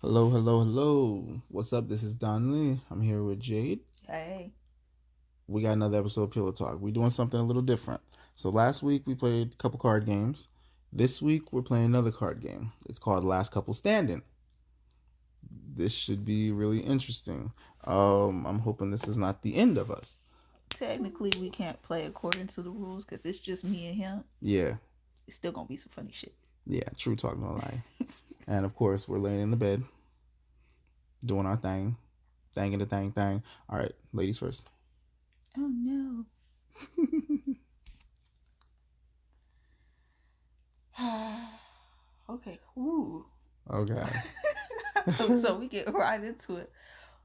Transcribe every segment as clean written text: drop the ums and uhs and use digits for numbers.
Hello, hello, hello. What's up? This is Danli. I'm here with Jade. Hey. We got another episode of Pillow Talk. We're doing something a little different. So last week we played a couple card games. This week we're playing another card game. It's called Last Couple Standing. This should be really interesting. I'm hoping this is not the end of us. Technically, we can't play according to the rules because it's just me and him. Yeah. It's still gonna be some funny shit. Yeah, true talk, no lie. And of course, we're laying in the bed, doing our thing. Thing. All right, ladies first. Oh no. Okay, cool. Okay. So we get right into it.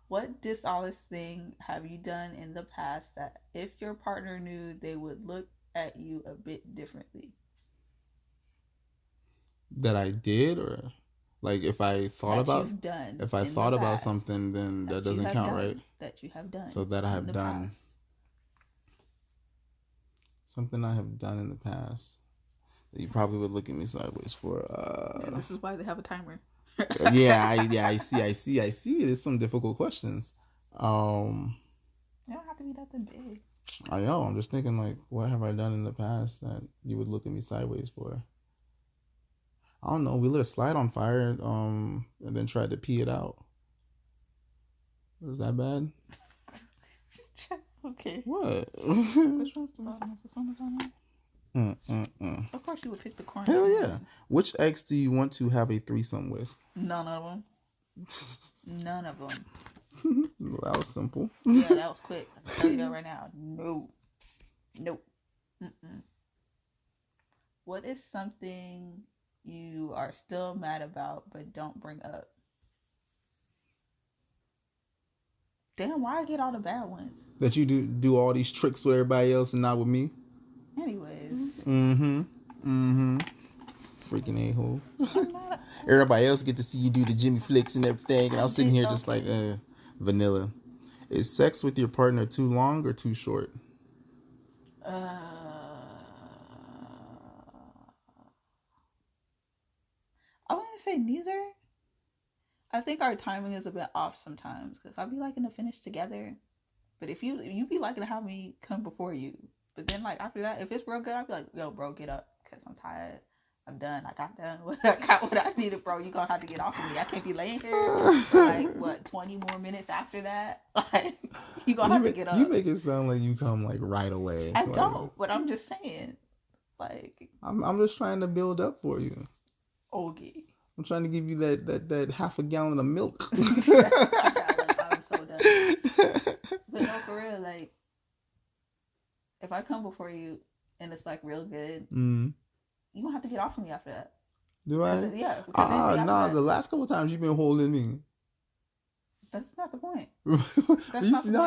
What dishonest thing have you done in the past that if your partner knew, they would look at you a bit differently? That I did, or like if I thought That about you've done if I in thought the about past. something, then that That you doesn't have count, done. right? That you have done. So that I in have the done past. something I have done in the past that you probably would look at me sideways for. Yeah, this is why they have a timer. I see. There's some difficult questions. They don't have to be nothing big. I know. I'm just thinking like, what have I done in the past that you would look at me sideways for? I don't know. We lit a slide on fire, and then tried to pee it out. Was that bad? Okay. What? Which one's the bottom? Is this one the bottom? Of course you would pick the corner. Hell yeah. Which ex do you want to have a threesome with? None of them. None of them. That was simple. Yeah, that was quick. I can tell you that right now. No. Nope. Mm-mm. What is something you are still mad about but don't bring up? Damn, why I get all the bad ones? That you do all these tricks with everybody else and not with me? Anyways. Freaking a-hole. Everybody else get to see you do the Jimmy flicks and everything, and I'm sitting here just like vanilla. Is sex with your partner too long or too short? I'm gonna say neither. I think our timing is a bit off sometimes because I'll be liking to finish together, but if you be liking to have me come before you, but then like after that, if it's real good, I'll be like, yo, bro, get up because I'm tired. I'm done. I got done. I got what I needed, bro. You gonna have to get off of me. I can't be laying here for like what 20 more minutes after that. Like you gonna have to get up. You make it sound like you come like right away. I don't, but I'm just saying. Like I'm just trying to build up for you. Okay. I'm trying to give you that half a gallon of milk. I'm so done. But no, for real, like if I come before you and it's like real good, you gonna have to get off of me after that. Do I? Yeah. Nah. The last couple times you've been holding me. That's not the point. No,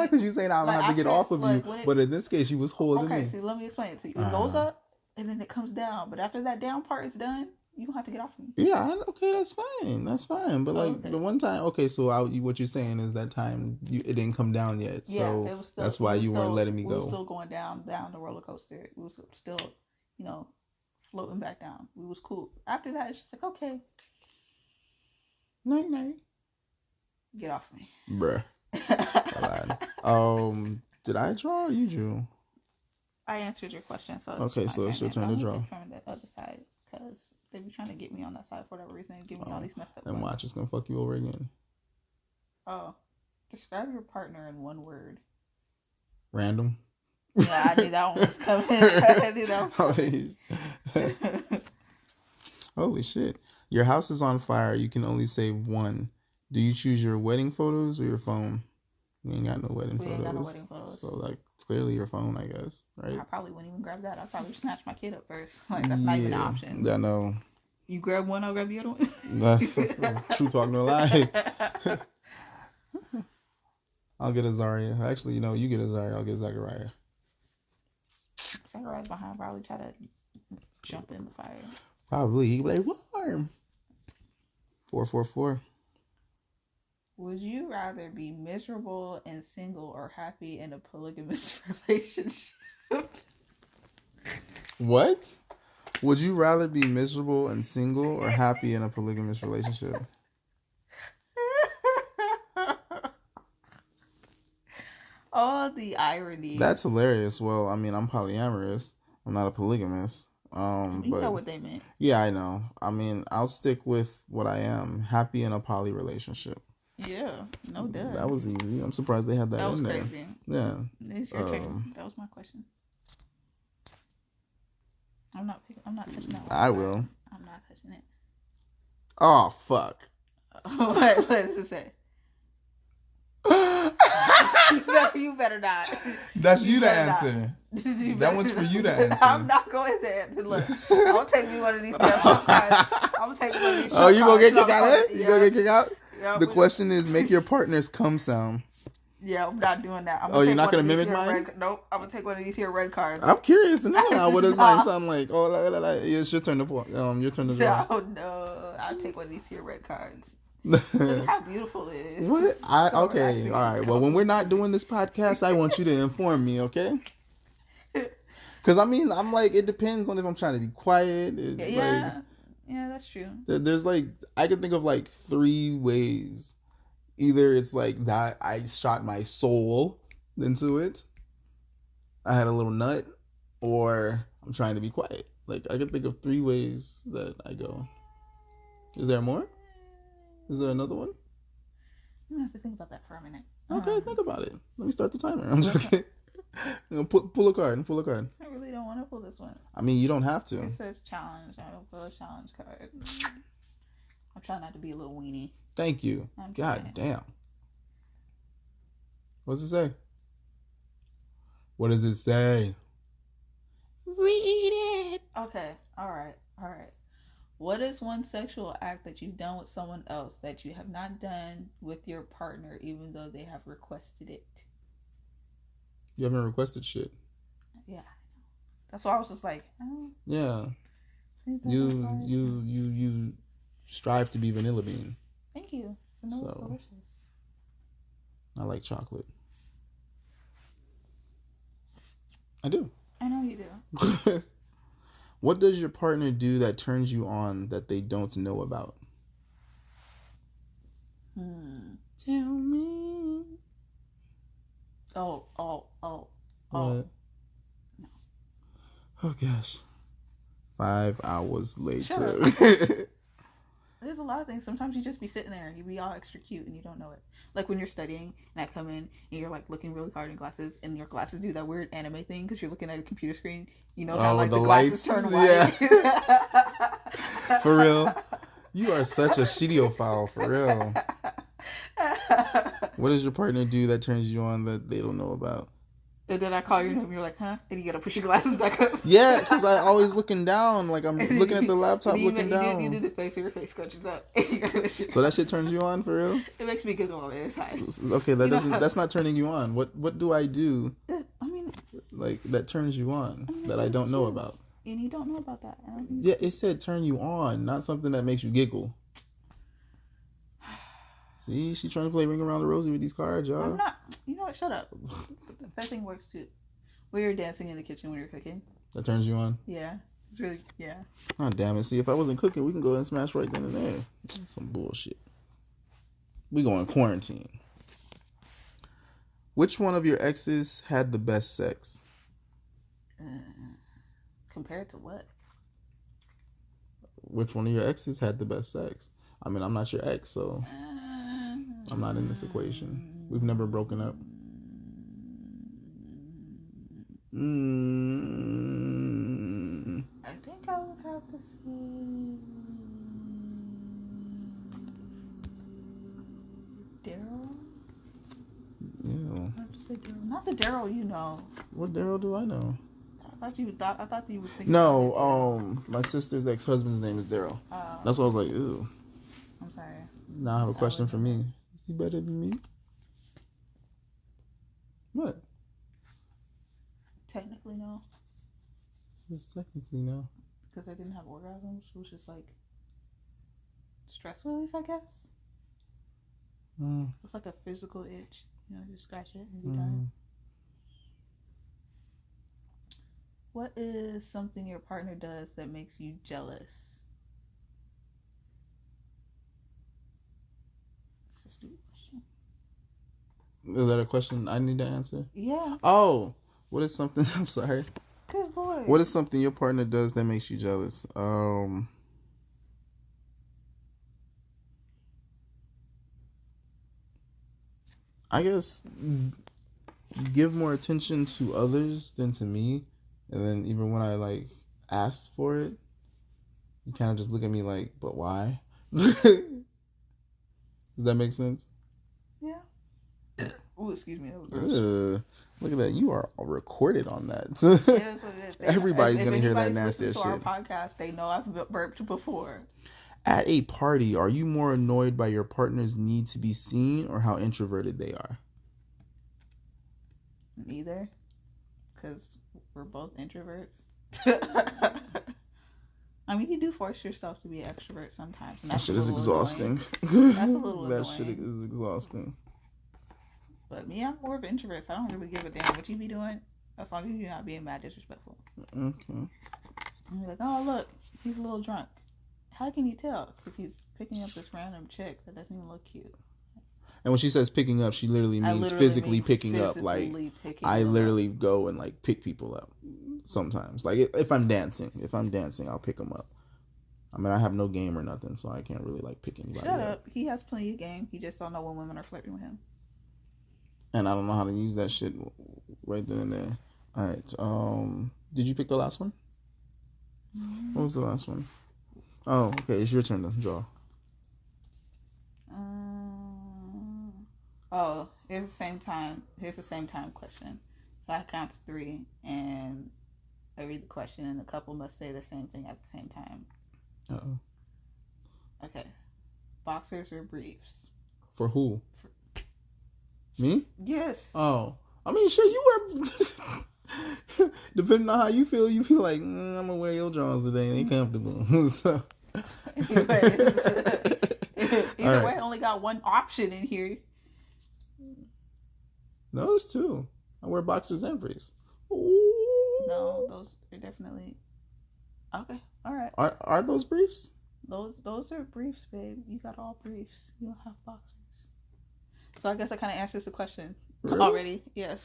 because you saying I don't have to get off of you, but in this case, you was holding me. Okay, see, let me explain it to you. It goes up and then it comes down, but after that down part is done, you don't have to get off of me. Yeah, okay, that's fine. But like the one time, okay, so what you're saying is that time it didn't come down yet, so yeah, it was still, that's why you weren't letting me go. We were still going down the roller coaster. We was still, floating back down. We was cool. After that, it's just like okay, night. Get off me, bruh. Did I draw or you drew? I answered your question, so okay, so it's your turn to draw. From the other side, because they be trying to get me on that side for whatever reason and give me all these messed up. And watch, it's gonna fuck you over again. Oh, describe your partner in one word. Random. Yeah, I knew that one was coming. I knew that was coming. Holy shit! Your house is on fire. You can only save one. Do you choose your wedding photos or your phone? We ain't got no wedding photos. Ain't got no wedding photos. So like clearly your phone, I guess, right? I probably wouldn't even grab that. I'd probably snatch my kid up first. Like that's not even an option. I know. You grab one, I'll grab the other one. True talk, no lie. I'll get a Zaria. Actually, you get a Zaria. I'll get Zachariah. Zachariah's behind. Probably try to jump in the fire. Probably. He'd be like, warm. 444. Would you rather be miserable and single or happy in a polygamous relationship? What? Would you rather be miserable and single or happy in a polygamous relationship? Oh, the irony. That's hilarious. Well, I mean, I'm polyamorous. I'm not a polygamist. You know But what they meant. yeah, I know. I mean, I'll stick with what I am. Happy in a poly relationship. Yeah, no doubt. That was easy. I'm surprised they had that That was in there. crazy. Yeah. It's your turn. That was my question. I'm not touching that one. I will. I'm not touching it. Oh, fuck. What does it say? You better not. That's you to answer. That one's for you to answer. I'm not going to answer. Look, I'll take me one of these cards. I'm taking one of these. Oh, you gonna get kicked out of it? You gonna get kicked out? Yeah, the question is, make your partner's cum sound. Yeah, I'm not doing that. You're not gonna mimic mine? Nope, I'm gonna take one of these here red cards. I'm curious to know now. What does mine sound like? Oh, it's your turn to your turn to draw. Oh no, I'll take one of these here red cards. Look how beautiful it is. What? Okay, all right. Well, when we're not doing this podcast, I want you to inform me, okay? Because I mean, I'm like, it depends on if I'm trying to be quiet. Yeah, that's true. There's like, I can think of like 3 ways. Either it's like that I shot my soul into it, I had a little nut, or I'm trying to be quiet. Like, I can think of 3 ways that I go. Is there more? Is there another one? I'm gonna have to think about that for a minute. Okay, think about it. Let me start the timer. I'm joking. I'm gonna pull a card. Pull a card. I really don't want to pull this one. I mean, you don't have to. It says challenge. I don't pull a challenge card. I'm trying not to be a little weenie. Thank you. God damn. What does it say? What does it say? Read it. Okay. All right. What is one sexual act that you've done with someone else that you have not done with your partner, even though they have requested it? You haven't requested shit. Yeah. That's why I was just like, oh. Yeah. You strive to be vanilla bean. Thank you. Vanilla's delicious. I like chocolate. I do. I know you do. What does your partner do that turns you on that they don't know about? Tell me. Oh. What? No. Oh gosh. 5 hours later. There's a lot of things. Sometimes you just be sitting there and you be all extra cute and you don't know it. Like when you're studying and I come in and you're like looking really hard in glasses and your glasses do that weird anime thing because you're looking at a computer screen. You know how like the glasses lights turn white. Yeah. For real. You are such a shitiophile, for real. What does your partner do that turns you on that they don't know about? And then I call your name and you're like, huh? And you gotta push your glasses back up. Yeah, because I always looking down. Like I'm looking at the laptop looking down. You do the face where your face scrunches up. So that shit turns you on for real? It makes me giggle all the time. Okay, that's not turning you on. What do I do? I mean, like that turns you on that I don't know about. And you don't know about that. Yeah, it said turn you on, not something that makes you giggle. See, she's trying to play Ring Around the Rosie with these cards, y'all. I'm not. You know what? Shut up. That thing works too. When you're dancing in the kitchen when you're cooking. That turns you on? Yeah. It's really, yeah. Oh, damn it. See, if I wasn't cooking, we can go and smash right then and there. Some bullshit. We going quarantine. Which one of your exes had the best sex? Compared to what? Which one of your exes had the best sex? I mean, I'm not your ex, so I'm not in this equation. We've never broken up. I think I would have to say Daryl. Yeah. I have to say Daryl. Not the Daryl you know. What Daryl do I know? I thought you was thinking. No, my sister's ex-husband's name is Daryl. Oh. That's why I was like, ew. I'm sorry. Now I have a question for me. Is he better than me? What? Technically, no. It's technically no. Because I didn't have orgasms, it was just like stress relief, I guess. It's like a physical itch. You know, just scratch it and be done. What is something your partner does that makes you jealous? It's a stupid question. Is that a question I need to answer? Yeah. Oh, what is something? I'm sorry. Good boy. What is something your partner does that makes you jealous? I guess give more attention to others than to me, and then even when I like ask for it, you kind of just look at me like, "But why?" Does that make sense? Yeah. Oh, excuse me. That was gross. Look at that. You are recorded on that. Yeah, that's what it is. Everybody's If going to hear that anybody's nasty listened shit. to our podcast, they know I've burped before. At a party, are you more annoyed by your partner's need to be seen or how introverted they are? Neither. Because we're both introverts. I mean, you do force yourself to be an extrovert sometimes. And That shit is exhausting. That's a little That annoying. shit is exhausting. But me, I'm more of an introvert, so I don't really give a damn what you be doing, as long as you're not being mad disrespectful. Okay. And you're like, oh, look, he's a little drunk. How can you tell? Because he's picking up this random chick that doesn't even look cute. And when she says picking up, she literally means physically picking up. Like, I literally go and, like, pick people up sometimes. Like, if I'm dancing, I'll pick them up. I mean, I have no game or nothing, so I can't really, like, pick anybody up. Shut up. He has plenty of game. He just don't know when women are flirting with him. And I don't know how to use that shit right then and there. All right. Did you pick the last one? Mm-hmm. What was the last one? Oh, okay. It's your turn to draw. Oh, here's the same time question. So I count to 3, and I read the question, and the couple must say the same thing at the same time. Uh-oh. Okay. Boxers or briefs? For who? Me? Yes. Oh. I mean, sure, you wear... Depending on how you feel like, I'm going to wear your drawers today. They comfortable. So... Either way, I only got one option in here. No, there's 2. I wear boxers and briefs. Ooh. No, those are definitely... Okay, all right. Are those briefs? Those are briefs, babe. You got all briefs. You don't have boxers. So I guess that kind of answers the question already. Yes.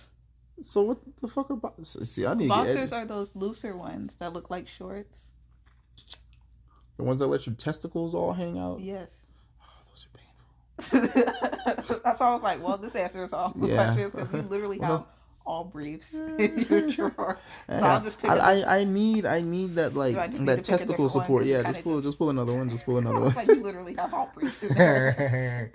So what the fuck are boxers? See, I need boxers are those looser ones that look like shorts. The ones that let your testicles all hang out? Yes. Oh, those are painful. That's why I was like, well, this answers all the questions because you literally have all briefs in your drawer. So I'll just pick I need that that testicle support. Yeah, just pull another one. Just pull another one. Like you literally have all briefs in there.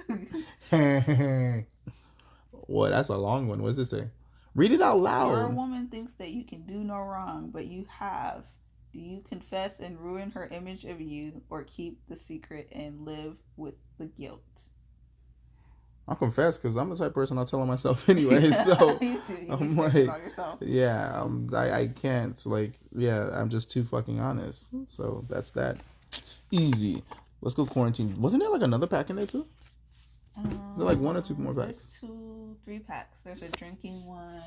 What? That's a long one. What does it say? Read it out loud. Your woman thinks that you can do no wrong, but you have. Do you confess and ruin her image of you, or keep the secret and live with the guilt? I'll confess because I'm the type of person I'll tell on myself anyway. So you do. I'm like, yeah, I can't. Like, yeah, I'm just too fucking honest. So that's that. Easy. Let's go quarantine. Wasn't there like another pack in there too? Is there like 1 or 2 more packs? There's 3 packs. There's a drinking one.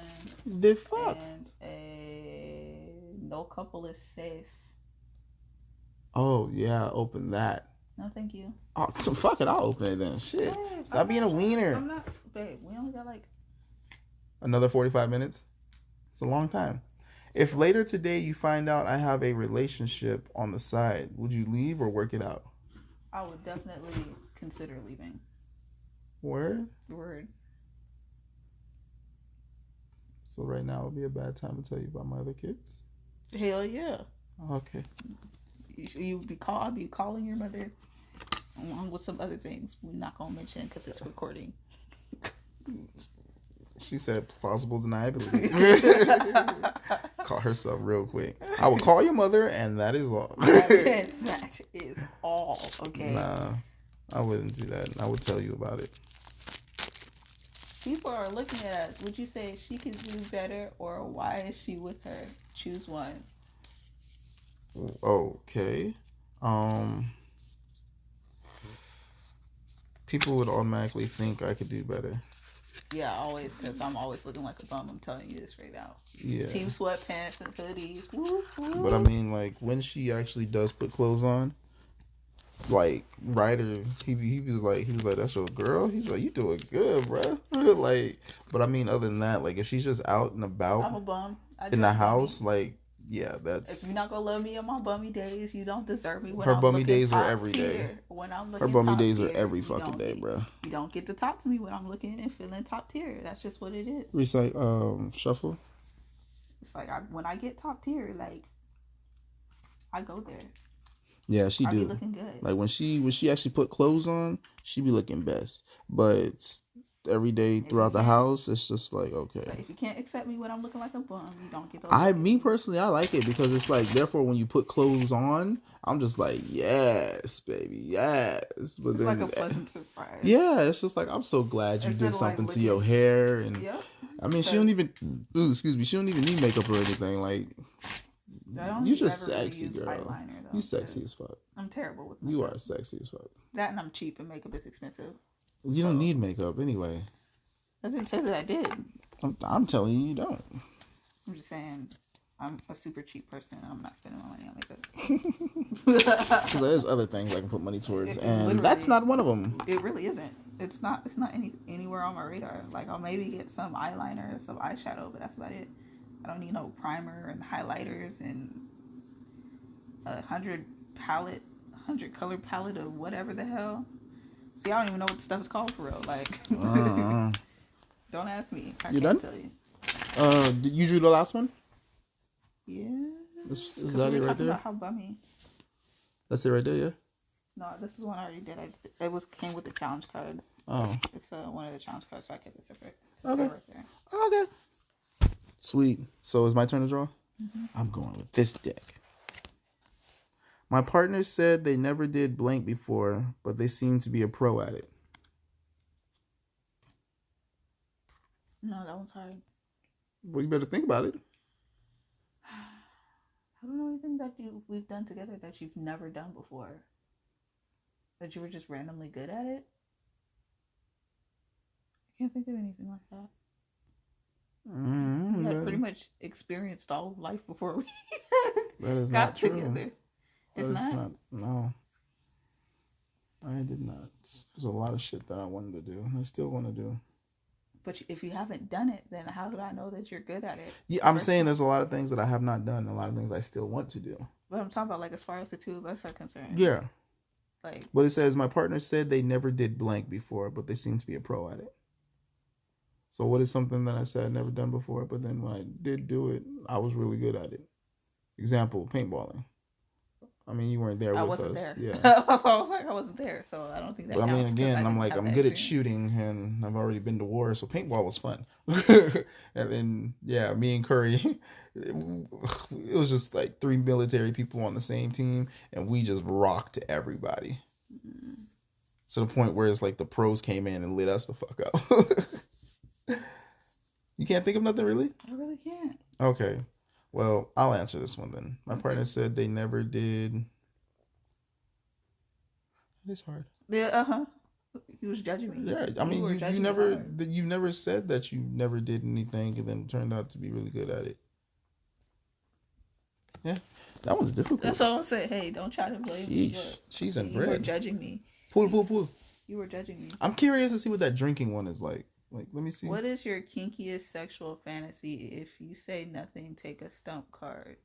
The fuck? And a no couple is safe. Oh yeah, open that. No, thank you. Oh, so fuck it, I'll open it then. Shit. Babe, Stop being a wiener. I'm not, babe. We only got like another 45 minutes. It's a long time. If later today you find out I have a relationship on the side, would you leave or work it out? I would definitely consider leaving. Word? So right now would be a bad time to tell you about my other kids? Hell yeah. Okay. I'll be calling your mother along with some other things we're not gonna mention because it's recording. She said plausible deniability. Call herself real quick. I will call your mother, and that is all. That is all. Okay. Nah, I wouldn't do that. I would tell you about it. People are looking at us. Would you say she could do better, or why is she with her? Choose one. Okay. People would automatically think I could do better. Yeah, always, because I'm always looking like a bum. I'm telling you this right now. Yeah. Team sweatpants and hoodies. Woo, woo. But I mean, like, when she actually does put clothes on, like, Ryder, he was like, that's your girl? He's like, you doing good, bro. Like, but I mean, other than that, like, if she's just out and I'm about a bum. I in the dress bummy. house, like, yeah, that's If you're not gonna love me on my bummy days, you don't deserve me when her I'm bummy looking days are top every day. tier. When I'm Her looking bummy top days are tier, every fucking day, bro. You don't get to talk to me when I'm looking and feeling top tier. That's just what it is. Recite, shuffle. It's like when I get top tier, like I go there. Yeah, she I do. be looking good. Like when she actually put clothes on, she be looking best. But every day throughout the house, it's just like, okay. So if you can't accept me when I'm looking like a bum, you don't get those. Me personally, I like it because it's like, therefore, when you put clothes on, I'm just like, yes, baby, yes. But it's then, like a pleasant surprise. Yeah, it's just like, I'm so glad you did something to your hair, and I mean, she don't even need makeup or anything. Like, you just sexy, really girl. Though, you sexy as fuck. I'm terrible with makeup. You are sexy as fuck. That and I'm cheap, and makeup is expensive. You don't need makeup anyway. I didn't say that I did. I'm telling you, you don't. I'm just saying, I'm a super cheap person, and I'm not spending my money on makeup. Because there's other things I can put money towards, and that's not one of them. It really isn't. It's not anywhere on my radar. Like, I'll maybe get some eyeliner, some eyeshadow, but that's about it. I don't need no primer and highlighters and 100 color palette of whatever the hell. See, I don't even know what the stuff is called for real. Like, don't ask me. I you can't done? Tell you. Did you do the last one? Yeah. Is that it right there? About how bummy. That's it right there, yeah? No, this is one I already did. Came with the challenge card. Oh. It's one of the challenge cards, so I kept it separate. Okay. Right there. Okay. Sweet. So it's my turn to draw? Mm-hmm. I'm going with this deck. My partner said they never did blank before, but they seem to be a pro at it. No, that one's hard. Well, you better think about it. I don't know anything that we've done together that you've never done before. That you were just randomly good at it. I can't think of anything like that. We had pretty much experienced all of life before we got together. It's not. No. I did not. There's a lot of shit that I wanted to do. I still want to do. But if you haven't done it, then how do I know that you're good at it? Yeah, I'm saying there's a lot of things that I have not done, a lot of things I still want to do. But I'm talking about, like, as far as the two of us are concerned. Yeah. Like, but it says my partner said they never did blank before, but they seem to be a pro at it. So what is something that I said I'd never done before, but then when I did do it, I was really good at it? Example, paintballing. I mean, you weren't there with us. I wasn't there. Yeah. I was like, I wasn't there, so I don't think that counts. But I mean, again, I'm good at shooting, and I've already been to war, so paintball was fun. And then, yeah, me and Curry, it was just like 3 military people on the same team, and we just rocked everybody. Mm-hmm. To the point where it's like the pros came in and lit us the fuck up. You can't think of nothing, really? I really can't. Okay. Well, I'll answer this one then. My partner said they never did. It's hard. Yeah, He was judging me. Yeah, I mean, you never said that you never did anything, and then turned out to be really good at it. Yeah, that one's difficult. That's all I said. Hey, don't try to blame me. Cheese and bread. You were judging me. Pull. You were judging me. I'm curious to see what that drinking one is like. Like, let me see. What is your kinkiest sexual fantasy? If you say nothing, take a stump card.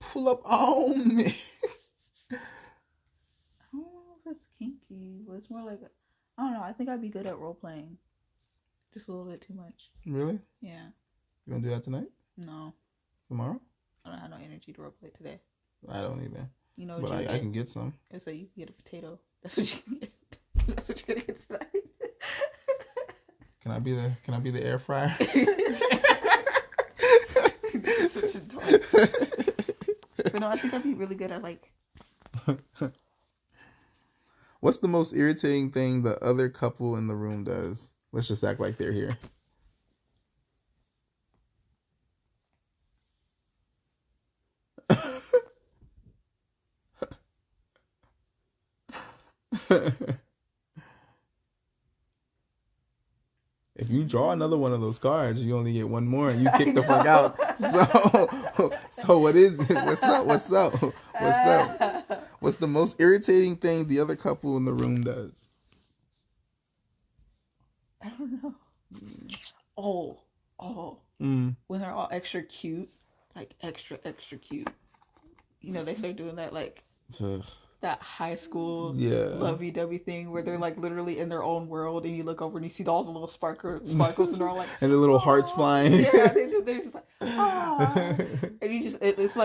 Pull up on me. I don't know if it's kinky, but it's more like, I don't know. I think I'd be good at role playing. Just a little bit too much. Really? Yeah. You want to do that tonight? No. Tomorrow? I don't have no energy to role play today. I don't either. You know, but I can get some. So you can get a potato. That's what you can get. That's what you're gonna get tonight. Can I be the air fryer? But no, I think I'd be really good at like. What's the most irritating thing the other couple in the room does? Let's just act like they're here. If you draw another one of those cards, you only get one more, and you kick the fuck out. So what is it? What's up? What's the most irritating thing the other couple in the room does? Oh, oh. Mm. When they're all extra cute, like extra, extra cute. You know, they start doing that, like, that high school lovey-dovey thing where they're, like, literally in their own world, and you look over and you see all the little sparkles, and they're all like, and the little hearts flying. Yeah, they're just like, ah. And you just, it's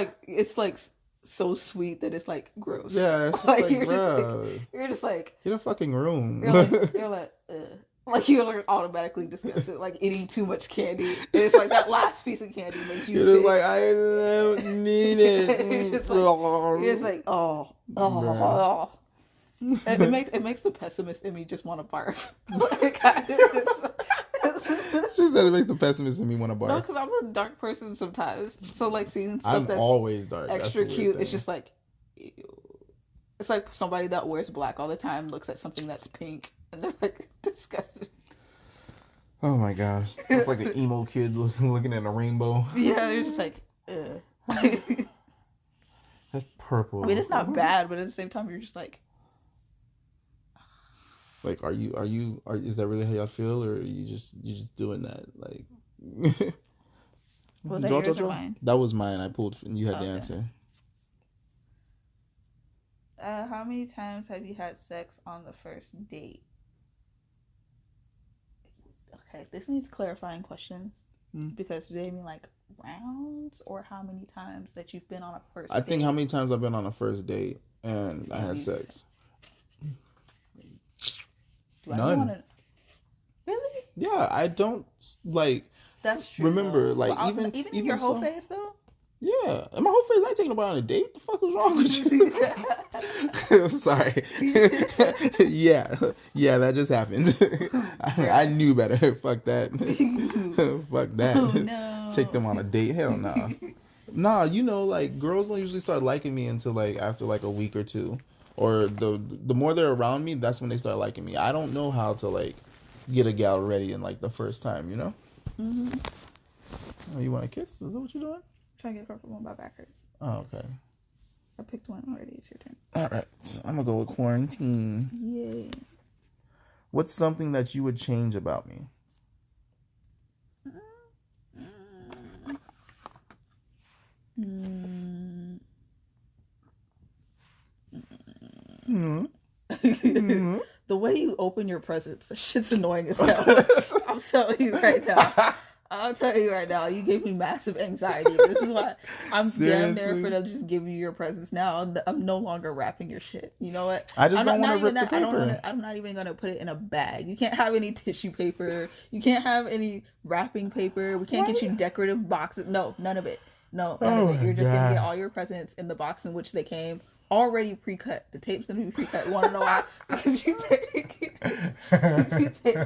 like so sweet that it's, like, gross. Yeah, it's just like, you're just like, get a fucking room. You're like, ugh. Like, you're automatically disgusted, like eating too much candy. And it's like that last piece of candy makes you You're sick. just like, I don't need it. you're just like, oh. And it makes the pessimist in me just want to barf. She said it makes the pessimist in me want to barf. No, because I'm a dark person sometimes. So, like, seeing stuff that's always dark. Extra cute, it's just like, ew. It's like somebody that wears black all the time looks at something that's pink and they're like disgusted. Oh my gosh. It's like an emo kid looking at a rainbow. Yeah, they're just like, ugh. That's purple. I mean, it's not bad, but at the same time, you're just like, is that really how y'all feel, or are you just doing that? Like, was that yours or mine? That was mine. I pulled, and you had the answer. How many times have you had sex on the first date? Okay, this needs clarifying questions. Because do they mean like rounds, or how many times that you've been on a first date? I think how many times I've been on a first date and I had sex. None. Really? Yeah, I don't like. That's true. Remember, though. like, well, even in your whole face though. Yeah, and my whole face. I ain't taking nobody on a date. What the fuck was wrong with you? Sorry. yeah, that just happened. I knew better. Fuck that. Fuck that. Oh, no. Take them on a date? Hell no. Nah, you know, like, girls don't usually start liking me until like after like a week or two, or the more they're around me, that's when they start liking me. I don't know how to like get a gal ready in like the first time, you know. Mm-hmm. Oh, you want a kiss? Is that what you're doing? Trying to get comfortable. My back hurts. Oh, okay. I picked one already. It's your turn. All right. So I'm going to go with quarantine. Yeah. What's something that you would change about me? The way you open your presents, that shit's annoying as hell. I'm telling you right now. I'll tell you right now, you gave me massive anxiety. This is why I'm damn there for them just giving you your presents now. I'm no longer wrapping your shit. You know what? I just don't want to rip the paper. I'm not even going to put it in a bag. You can't have any tissue paper. You can't have any wrapping paper. We can't get you decorative boxes. No, none of it. No, none of it. You're just going to get all your presents in the box in which they came. Already pre-cut. The tape's gonna be pre-cut. You wanna know why? Because you take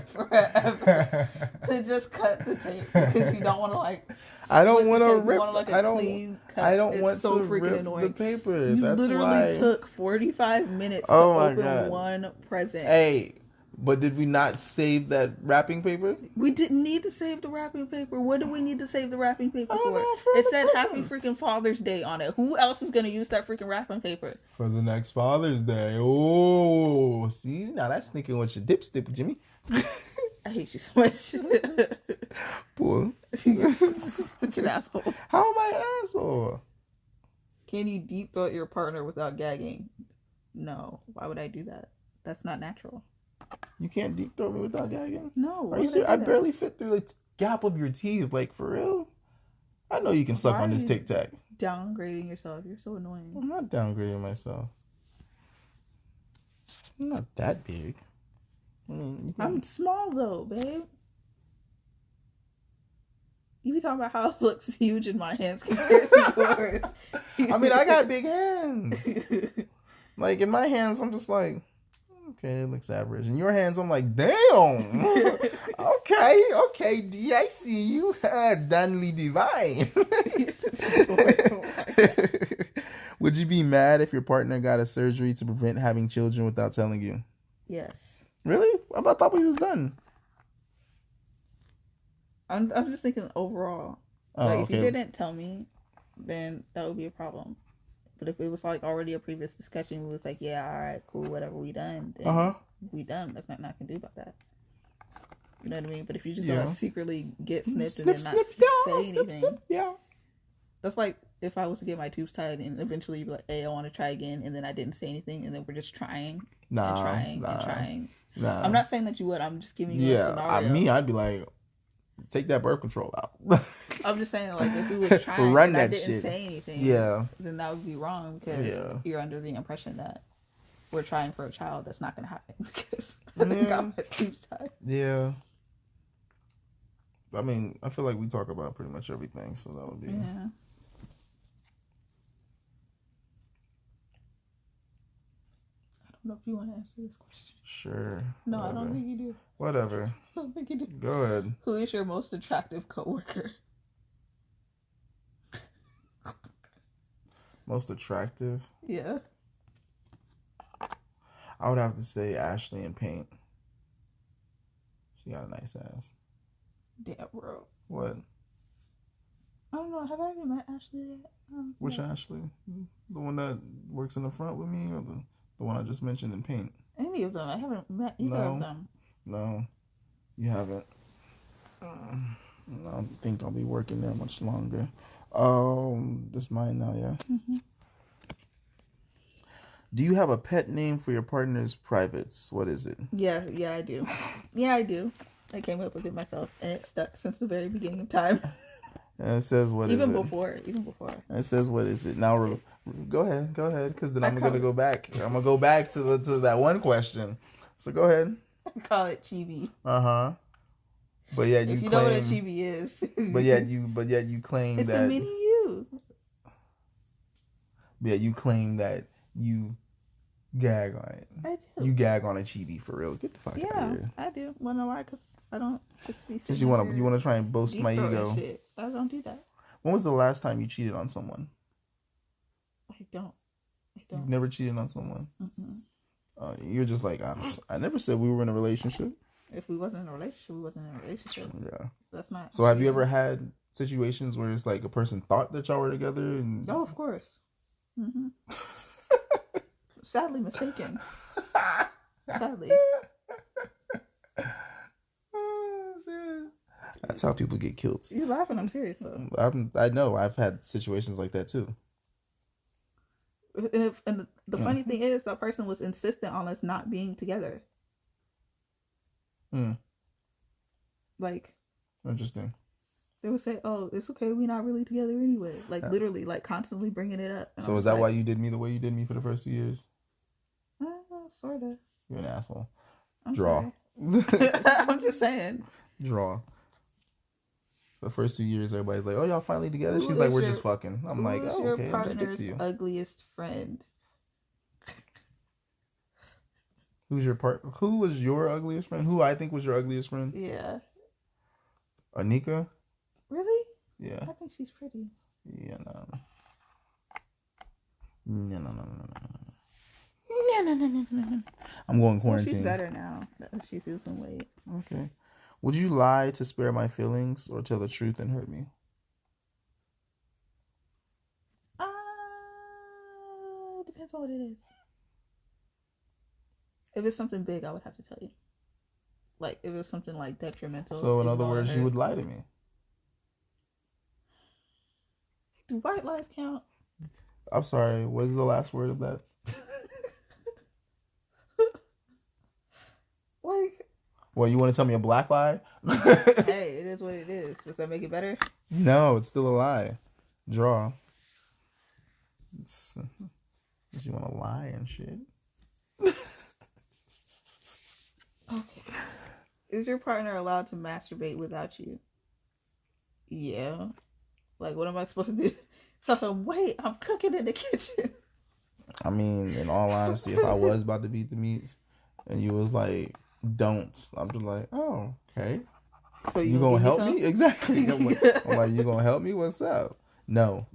forever to just cut the tape because you don't want to like. I don't want to rip. Like I don't want to rip annoying. The paper. You That's literally why. took 45 minutes to open one present. Hey. But did we not save that wrapping paper? We didn't need to save the wrapping paper. What do we need to save the wrapping paper for? It said Happy freaking Father's Day on it. Who else is going to use that freaking wrapping paper? For the next Father's Day. Oh, see? Now that's thinking with your dipstick, Jimmy. I hate you so much. Poor. Such an asshole. How am I an asshole? Can you deep throat your partner without gagging? No. Why would I do that? That's not natural. You can't deep throat me without gagging? No. Are you serious? I barely fit through the gap of your teeth. Like, for real? I know you can suck on this Tic Tac. Downgrading yourself. You're so annoying. I'm not downgrading myself. I'm not that big. I'm small, though, babe. You be talking about how it looks huge in my hands compared to yours. I mean, I got big hands. Like, in my hands, I'm just like... Okay, it looks average. In your hands, I'm like, damn. okay, D, I see you. Danli divine. Would you be mad if your partner got a surgery to prevent having children without telling you? Yes. Really? I thought we was done. I'm just thinking overall. If you didn't tell me, then that would be a problem. But if it was like already a previous discussion, we was like, yeah, all right, cool, whatever, we done. Then we done. There's nothing I can do about that. You know what I mean? But if you just Yeah. gonna secretly get snipped Snip, and then snip, not yeah, say snip, anything, snip, yeah. that's like if I was to get my tubes tied and eventually you'd be like, "Hey, I want to try again," and then I didn't say anything, and then we're just trying and trying and trying. I'm not saying that you would. I'm just giving you a scenario. I'd be like, take that birth control out. I'm just saying, like, if we was trying Run and that I didn't shit. say anything, Yeah. then that would be wrong because you're under the impression that we're trying for a child. That's not going to happen because I got my tubes tied. Yeah. I mean, I feel like we talk about pretty much everything, so that would be. Yeah. I don't know if you want to answer this question. Sure. No, whatever. I don't think you do. Whatever. I don't think you do. Go ahead. Who is your most attractive coworker? Most attractive? Yeah. I would have to say Ashley in Paint. She got a nice ass. Damn, bro. What? I don't know. Have I ever met Ashley yet? Which Ashley? The one that works in the front with me, or the one I just mentioned in Paint? Any of them. I haven't met either of them. No, you haven't. I don't think I'll be working there much longer. This mine now, yeah. Mm-hmm. Do you have a pet name for your partner's privates? What is it? Yeah, I do. Yeah, I do. I came up with it myself, and it stuck since the very beginning of time. And it says what even is before. And it says what is it? Now, go ahead, because then I'm gonna go back. I'm gonna go back to that one question. So go ahead. I call it chibi. But yeah, you if you claim, know what a chibi is. but yet you claim it's that a mini you. Yeah, you claim that you gag on it. I do. You gag on a chibi for real. Get the fuck out of here. I do. Wanna know why? Because I don't just be. Because you wanna try and boast my ego. Shit. I don't do that. When was the last time you cheated on someone? I don't. You've never cheated on someone. Mm-mm. You're just like I never said we were in a relationship. If we wasn't in a relationship, we wasn't in a relationship. Yeah. That's not. So have you ever had situations where it's like a person thought that y'all were together? And... Oh, of course. Mm-hmm. Sadly mistaken. Sadly. Oh, shit. That's how people get killed. You're laughing. I'm serious though. I know. I've had situations like that too. And the funny thing is, that person was insistent on us not being together. Like, interesting. They would say, "Oh, it's okay. We're not really together anyway." Like literally, like constantly bringing it up. And so is that why you did me the way you did me for the first 2 years? Sorta. You're an asshole. I'm Draw. I'm just saying. Draw. The first 2 years, everybody's like, "Oh, y'all finally together?" She's like, "We're just fucking." I'm like, "Oh, okay." Your partner's ugliest friend. Who's your Who was your ugliest friend? Who I think was your ugliest friend? Yeah. Anika? Really? Yeah. I think she's pretty. Yeah, no. No. I'm going quarantine. She's better now. She's losing weight. Okay. Would you lie to spare my feelings or tell the truth and hurt me? Depends on what it is. If it's something big, I would have to tell you. Like, if it's something like detrimental. So, in other words, you would lie to me. Do white lies count? I'm sorry. What is the last word of that? Like. Well, you want to tell me a black lie? Hey, it is what it is. Does that make it better? No, it's still a lie. Draw. You want to lie and shit. Okay. Is your partner allowed to masturbate without you? Yeah. Like, what am I supposed to do? So, wait, I'm cooking in the kitchen. I mean, in all honesty, if I was about to beat the meat and you was like, don't, I'm just like, oh, okay. So you gonna help me? Exactly. I'm like, you gonna help me? What's up? No.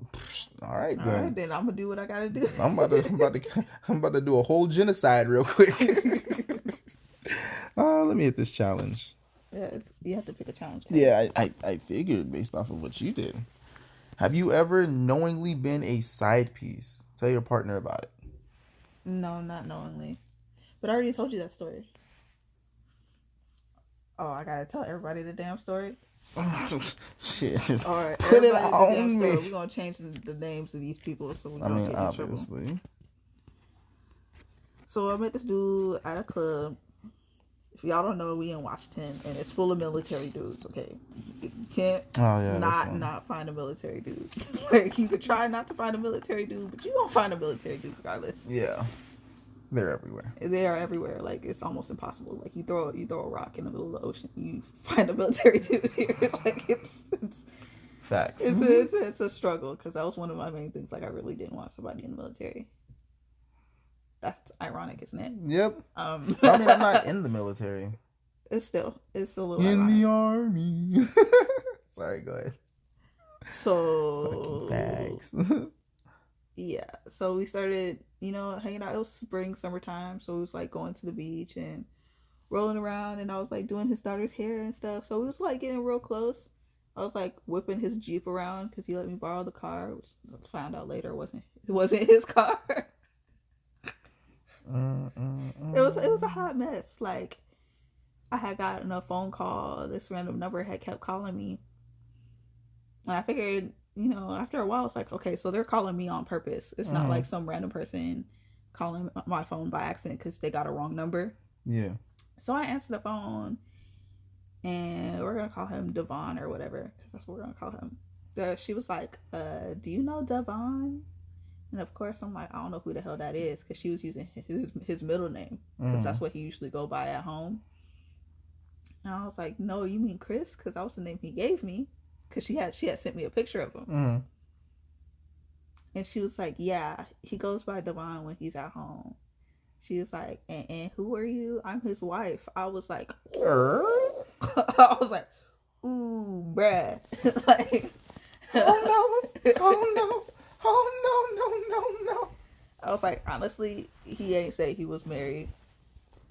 All right, then. All right, then I'm gonna do what I gotta do. I'm about to do a whole genocide real quick. Let me hit this challenge. Yeah, you have to pick a challenge. Yeah, I figured based off of what you did. Have you ever knowingly been a side piece? Tell your partner about it. No, not knowingly. But I already told you that story. Oh, I gotta tell everybody the damn story. Shit. All right, Put it everybody the on damn me. story. We're gonna change the names of these people so we don't get in trouble. Obviously. So I met this dude at a club. If y'all don't know, we in Washington, and it's full of military dudes. Okay, you can't not find a military dude. Like, you could try not to find a military dude, but you gonna find a military dude regardless. Yeah, they're everywhere. They are everywhere. Like, it's almost impossible. Like, you throw a rock in the middle of the ocean, you find a military dude here. Like, it's facts. It's a struggle, because that was one of my main things. Like, I really didn't want somebody in the military. That's ironic, isn't it? Yep. I mean, I'm not in the military. It's a little in ironic. the army. Sorry, go ahead. So fucking yeah. So we started, hanging out. It was spring, summertime, so it was like going to the beach and rolling around, and I was like doing his daughter's hair and stuff. So we was like getting real close. I was like whipping his Jeep around because he let me borrow the car, which I found out later it wasn't his car. It was a hot mess. Like, I had gotten a phone call. This random number had kept calling me, and I figured, after a while, it's like, okay, so they're calling me on purpose. It's not like some random person calling my phone by accident because they got a wrong number. Yeah. So I answered the phone, and we're gonna call him Devon or whatever, because that's what we're gonna call him. She was like, "Do you know Devon?" And of course, I'm like, I don't know who the hell that is, because she was using his middle name, because that's what he usually go by at home. And I was like, no, you mean Chris? Because that was the name he gave me, because she had sent me a picture of him. And she was like, yeah, he goes by Devon when he's at home. She was like, and who are you? I'm his wife. I was like, I was like, ooh, bruh. Like, oh no. Oh, no. I was like, honestly, he ain't say he was married.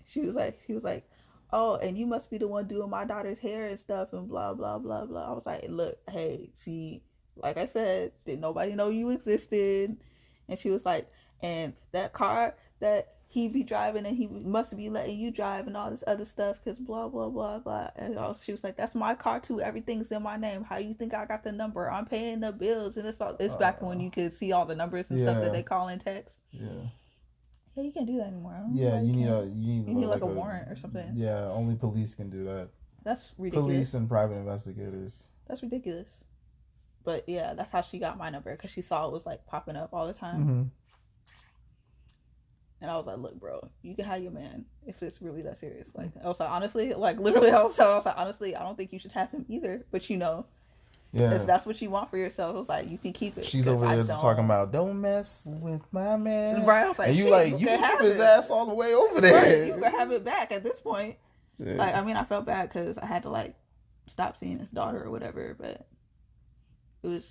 She was like, oh, and you must be the one doing my daughter's hair and stuff and blah, blah, blah, blah. I was like, look, hey, see, like I said, did nobody know you existed? And she was like, and that car that he be driving and he must be letting you drive and all this other stuff because blah, blah, blah, blah. And she was like, that's my car too. Everything's in my name. How you think I got the number? I'm paying the bills. And it's back when you could see all the numbers and stuff that they call in text. Yeah. Yeah, you can't do that anymore. Yeah, you need like a warrant or something. Yeah, only police can do that. That's ridiculous. Police and private investigators. That's ridiculous. But yeah, that's how she got my number, because she saw it was like popping up all the time. And I was like, look, bro, you can have your man if it's really that serious. Like, I was like, honestly, like, literally, I was like, honestly, I don't think you should have him either. But, if that's what you want for yourself, it was like, you can keep it. She's over there just talking about, don't mess with my man. Right, I was like, and you can keep his ass all the way over there. Right, you can have it back at this point. Yeah. Like, I mean, I felt bad because I had to, like, stop seeing his daughter or whatever. But it was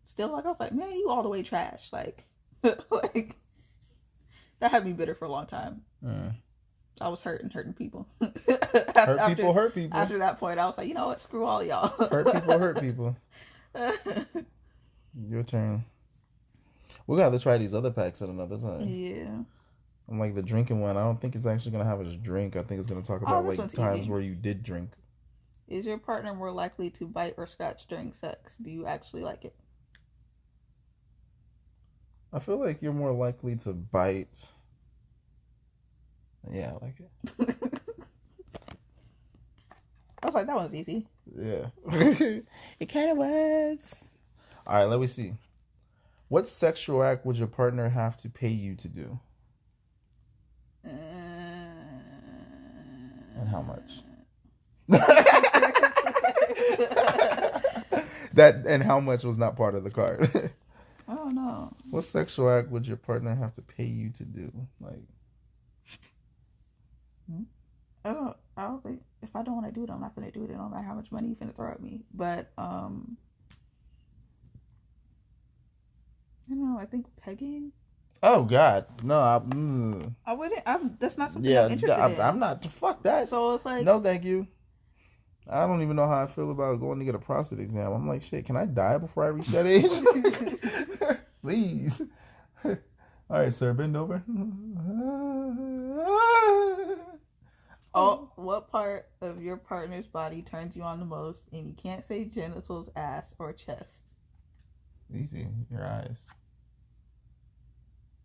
still, like, I was like, man, you all the way trash. Like, like... That had me bitter for a long time. I was hurting people. Hurt people. After that point, I was like, you know what? Screw all y'all. Hurt people. Your turn. We got to try these other packs at another time. Yeah. I'm like the drinking one. I don't think it's actually going to have a drink. I think it's going to talk about like times where you did drink. Is your partner more likely to bite or scratch during sex? Do you actually like it? I feel like you're more likely to bite. Yeah, I like it. I was like, that one's easy. Yeah. It kind of was. All right, let me see. What sexual act would your partner have to pay you to do? And how much? That and how much was not part of the card. I don't know. What sexual act would your partner have to pay you to do? Like, I don't think, if I don't want to do it, I'm not going to do it. It don't matter how much money you're finna throw at me. But I don't know. I think pegging. oh God, no! I wouldn't. That's not something I'm interested in. I'm not. Fuck that. So it's like, no, thank you. I don't even know how I feel about going to get a prostate exam. I'm like, shit, can I die before I reach that age? Please. All right, sir, bend over. Oh, What part of your partner's body turns you on the most? And you can't say genitals, ass, or chest. Easy. Your eyes.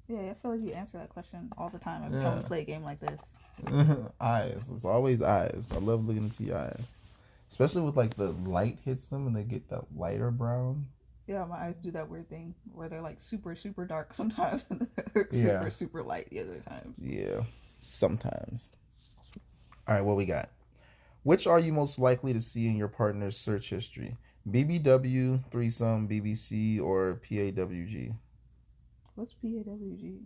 Yeah, I feel like you answer that question all the time every time we play a game like this. Eyes. It's always eyes. I love looking into your eyes. Especially with like the light hits them and they get that lighter brown. Yeah, my eyes do that weird thing where they're like super, super dark sometimes and they're super, super light the other times. Yeah, sometimes. All right, what we got? Which are you most likely to see in your partner's search history? BBW, threesome, BBC, or PAWG? What's PAWG?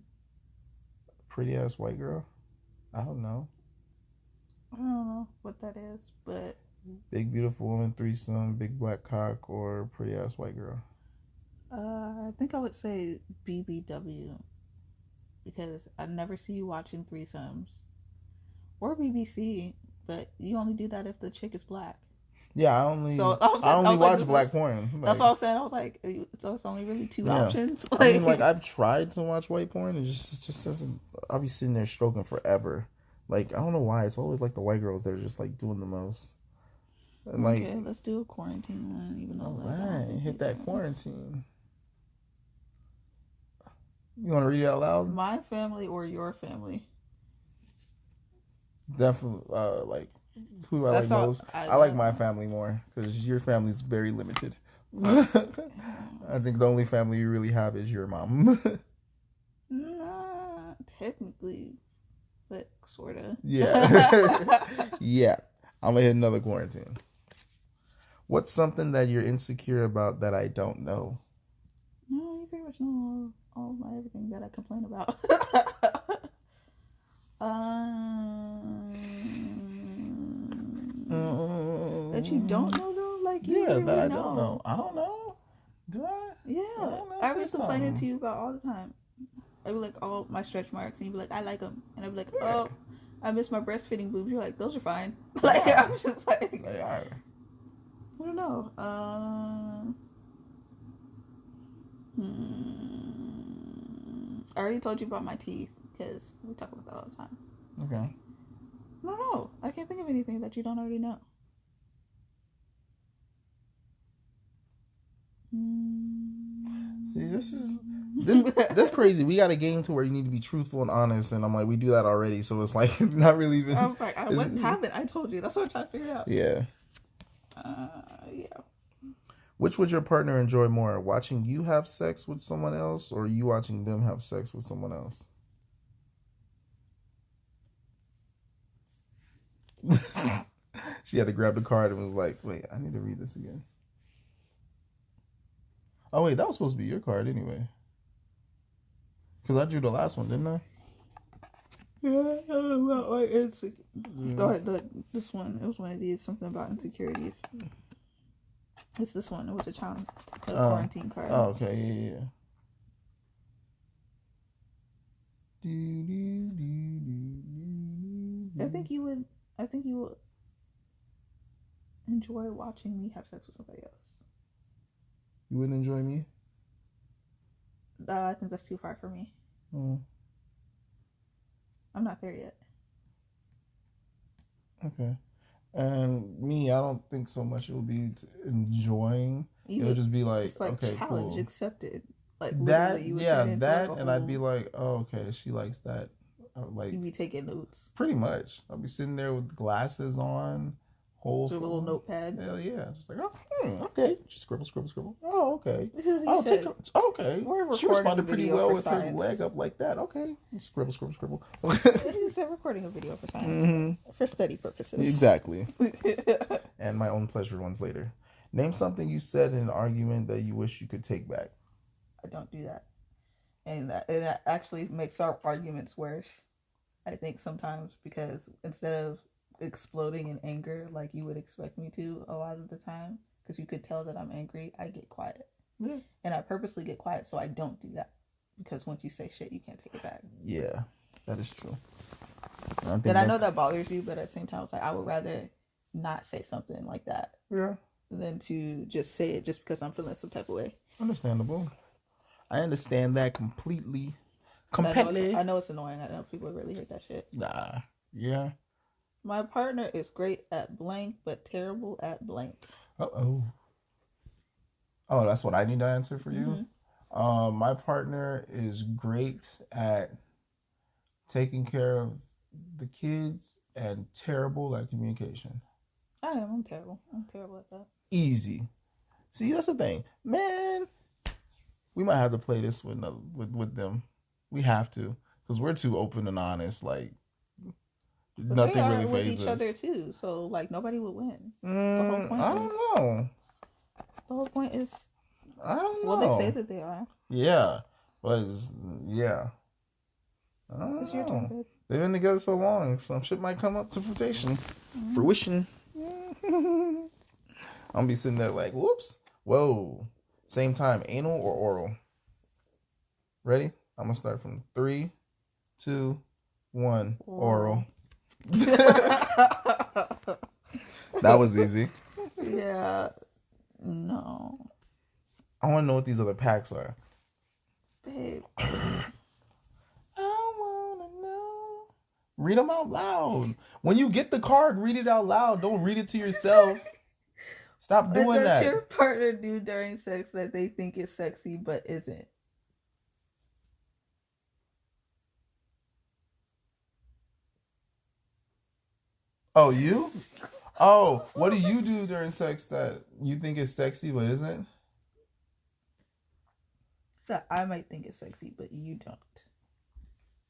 Pretty ass white girl? I don't know. I don't know what that is, but... Big beautiful woman, threesome, big black cock, or pretty ass white girl? I think I would say BBW. Because I never see you watching threesomes. Or BBC, but you only do that if the chick is black. Yeah, I only watch black porn. That's what I was saying. I was like, so it's only really two options. Like, I mean, like I've tried to watch white porn, and it just doesn't. I'll be sitting there stroking forever. Like I don't know why. It's always like the white girls that are just like doing the most. And, okay, let's do a quarantine one. Even though all right, hit that quarantine. You want to read it out loud? My family or your family? Definitely, like. Who do I like most? I like my family more because your family's very limited. I think the only family you really have is your mom. Not technically, but sorta. Yeah. Yeah. I'm gonna hit another quarantine. What's something that you're insecure about that I don't know? No, you pretty much know all my everything that I complain about. That you don't know though, like you really that I know. don't know. I don't know. Do I? Yeah, I've been complaining to you about all the time. I'd be like, oh, my stretch marks, and you'd be like, I like them, and I'd be like, oh, I miss my breastfeeding boobs. You're like, those are fine. Like I'm just like, they are. I don't know. I already told you about my teeth because we talk about that all the time. Okay. No, I can't think of anything that you don't already know. See, this crazy. We got a game to where you need to be truthful and honest, and I'm like, we do that already, so it's like not really even. I was like, I wouldn't have it. I told you. That's what I'm trying to figure out. Yeah. Yeah. Which would your partner enjoy more, watching you have sex with someone else, or you watching them have sex with someone else? She had to grab the card and was like, wait, I need to read this again. Oh, wait, that was supposed to be your card anyway. Because I drew the last one, didn't I? Yeah, about like Go ahead, this one. It was one of these, something about insecurities. It's this one. It was a challenge, a quarantine card. Oh, okay, yeah. I think you would enjoy watching me have sex with somebody else. You wouldn't enjoy me? I think that's too far for me. I'm not there yet. Okay. And me, I don't think so much it would be enjoying. It would just be like okay, challenge cool. Accepted. Like that, yeah, that, and I'd be like, oh, okay, she likes that. Like you'd be taking notes. Pretty much. I'll be sitting there with glasses on, whole with a little notepad. Hell yeah, just like okay, just scribble. Oh, okay. Oh, take her. Okay. She responded pretty well with her leg up like that. Okay, scribble. You said recording a video for science, for study purposes. Exactly. And my own pleasure ones later. Name something you said in an argument that you wish you could take back. I don't do that, and that actually makes our arguments worse. I think sometimes because instead of exploding in anger like you would expect me to a lot of the time, because you could tell that I'm angry, I get quiet. Yeah. And I purposely get quiet so I don't do that, because once you say shit, you can't take it back. Yeah, that is true. And I know that bothers you, but at the same time, it's like I would rather not say something like that. Yeah. Than to just say it just because I'm feeling some type of way. Understandable. I understand that completely. I know it's annoying. I know people really hate that shit. Nah. Yeah. My partner is great at blank, but terrible at blank. Uh-oh. Oh, that's what I need to answer for you? My partner is great at taking care of the kids and terrible at communication. I'm terrible. I'm terrible at that. Easy. See, that's the thing. Man, we might have to play this with them. We have to. Because we're too open and honest. Like, But nothing they are really with phases each other too, so like nobody would win. The whole point I don't know. The whole point is, I don't know. Well, they say that they are. Yeah, but yeah. I don't know. Your turn, babe. They've been together so long, some shit might come up to fruition. I'm gonna be sitting there like, whoops, whoa. Same time, anal or oral? Ready? I'm gonna start from 3, 2, 1. Oral. That was easy. Yeah. No. I want to know what these other packs are. Babe. Read them out loud. When you get the card, read it out loud. Don't read it to yourself. Stop doing that. What does your partner do during sex that they think is sexy but isn't? Oh, you? Oh, what do you do during sex that you think is sexy but isn't? That I might think is sexy but you don't.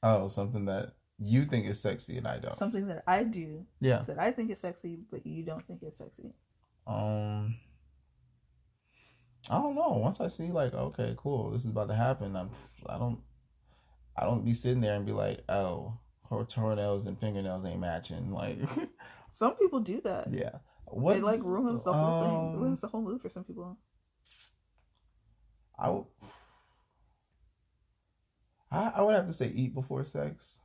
Oh, something that you think is sexy and I don't. Something that I do. Yeah. That I think is sexy but you don't think is sexy. I don't know. Once I see like, okay, cool, this is about to happen, I don't be sitting there and be like, oh, her toenails and fingernails ain't matching. Like, some people do that. Yeah. What? It like ruins the whole thing. It ruins the whole mood for some people. I would have to say eat before sex.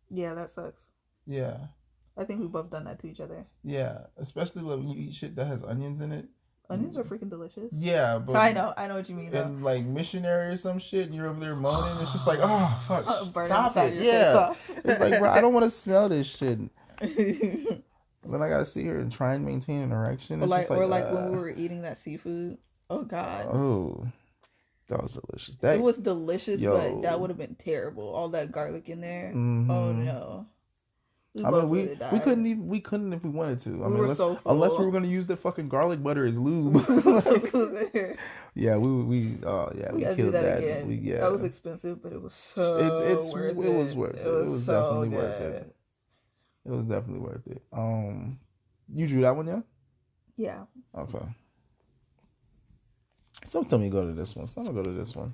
Yeah, that sucks. Yeah. I think we've both done that to each other. Yeah, especially when you eat shit that has onions in it. Onions are freaking delicious. Yeah, but I know what you mean. Though. And like missionary or some shit, and you're over there moaning. It's just like, oh fuck, stop it. Yeah, it's like, bro, I don't want to smell this shit. Then I gotta sit here and try and maintain an erection. Or like when we were eating that seafood. Oh god. Oh, that was delicious. It was delicious, but that would have been terrible. All that garlic in there. Mm-hmm. Oh no. We couldn't if we wanted to. Unless we were gonna use the fucking garlic butter as lube. Yeah, we killed that. Again. That was expensive, but it was so worth it. It was worth it. It was definitely worth it. It was definitely worth it. You drew that one, yeah? Yeah. Okay. Some tell me go to this one. Some go to this one.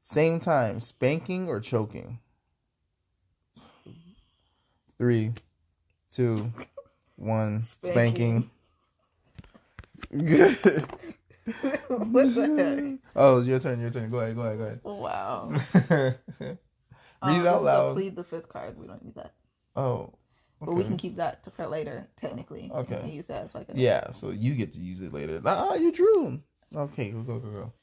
Same time, spanking or choking? 3, 2, 1. Spanking. What the heck? Oh, it's your turn. Go ahead. Wow. Read it out loud. Plead the fifth card. We don't need that. Oh. Okay. But we can keep that for later, technically. Okay. And use that as like yeah, so you get to use it later. You drew. Okay, go.